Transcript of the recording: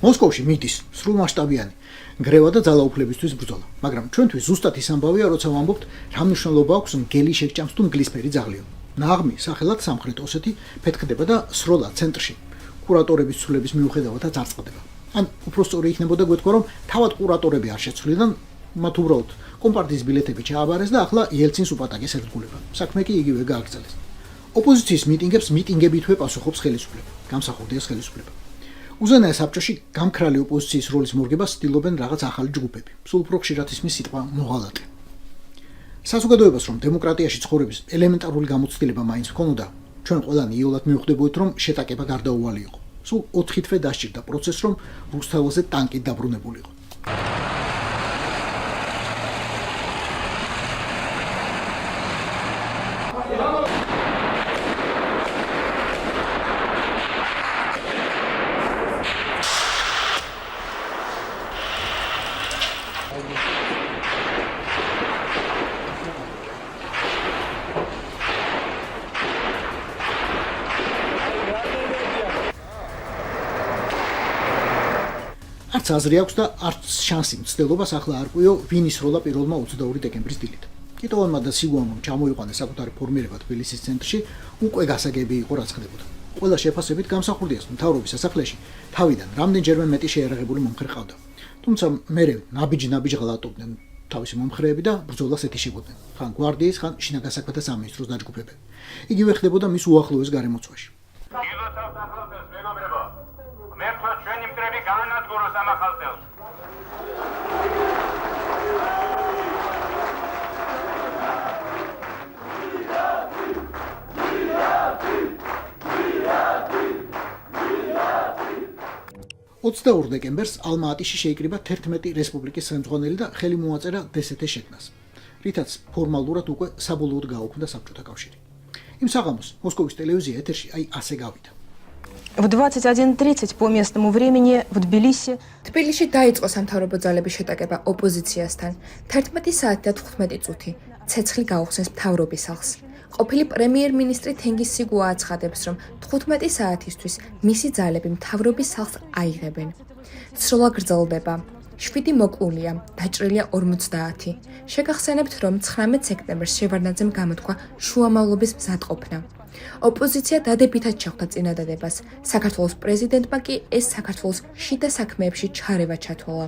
მოსკოვში მიდის სრულმასშტაბიანი გრევა და ძალაუფლებისთვის ბრძოლა, მაგრამ ჩვენთვის ზუსტად ის ამბავია, როცა ვამბობთ, რა მნიშვნელობა აქვს მგელი შეგჭამს თუ მგლისფერი ძაღლიო. ნაღმი, სახელად სამხრეთ ოსეთი ფეთქდება და სროლა ცენტრში კურატორების ცვლილების მიუხედავად წარწყდება. ან უფრო სწორი იქნებოდა გვეთქვა, რომ თავად კურატორები არ შეცვლილან, მათ უბრალოდ კომპარტიის ბილეთები ჩააბარეს და ახლა იელცინს უპატაკეს ერთგულება. საქმე კი იგივე გააგრძელეს. ოპოზიციის მიტინგებს მიტინგებითვე პასუხობს ხელისუფლება, გამსახურდია ხელისუფლება. უზენაე საბჭოში გამქრალი ოპოზიციის როლის მორგებას ცდილობენ რაღაც ახალი ჯგუფები, სულ უფრო ხშირად ისმის სიტყვა მოღალატე. საზოგადოებას რომ დემოკრატიაში ცხოვრების ელემენტარული გამოცდილება მაინც ჰქონოდა, ჩვენ ყველანი იოლად მივხვდებოდით, რომ შეტაკება გარდაუვალი იყო. სულ 4 თვე დასჭირდა პროცესს, რომ რუსთაველზე ტანკი დაბრუნებულიყო. არც აზრი აქვს და არც შანსი მცდელობას ახლა არ ყვიო ვინ ისროლა პირველმა 22 დეკემბრის დილით. კიტოვანმა და სიგუამმა ჩამოიყვანეს საკუთარი ფორმირება თბილისის ცენტრში, უკვე გასაგები იყო რაც ხდებოდა. ყველა შეფასებით გამსახურდიას მთავრობის სასახლეში თავიდან რამდენჯერმე მეტი შეიარაღებული მომხრე ყავდა. თუმცა მერე ნაბიჯ ღალატობდნენ თავისი მომხრეები და ბრძოლას ეთიშებოდნენ. ხან გვარდიის, ხან შინაგან საქმეთა სამინისტროს დაჯგუფებები. იგივე ხდებოდა მის უახლოეს გარემოცვაში. ჩვენი მტრები გაანადგუროს ამ ახალწელს. დეკემბერს ალმა-ატიში შეიკრიბა 11 რესპუბლიკის ხელმძღვანელი და ხელი მოაწერა დსთ შექმნას, რითაც ფორმალურად უკვე საბოლოოდ გაუქმდა საბჭოთა კავშირი. იმ საღამოს მოსკოვის ტელევიზია ეთერში ასე გავიდა. В 21:30 по местному времени в Тбилиси თბილისში დაიწყო სამთავრობო ძალების შეტაკება ოპოზიციასთან. 11 საათი და 15 წუთი ცეცხლი გაუხსნეს მთავრობის სახლს. ყოფილი პრემიერ-მინისტრი თენგიზ სიგუა აცხადებს, რომ 15 საათისთვის მისი ძალები მთავრობის სახლს აიღებენ. სროლა გრძელდება. 7 მოკლულია, დაჭრილია 50. შეგახსენებთ, რომ 19 სექტემბერს შევარდნაძემ გამოთქვა შუამავლობის მზადყოფნა. ოპოზიცია დადებითად შეხვდა წინადადებას. საქართველოს პრეზიდენტმა კი ეს საქართველოს შიდა საქმეებში ჩარევა ჩათვალა.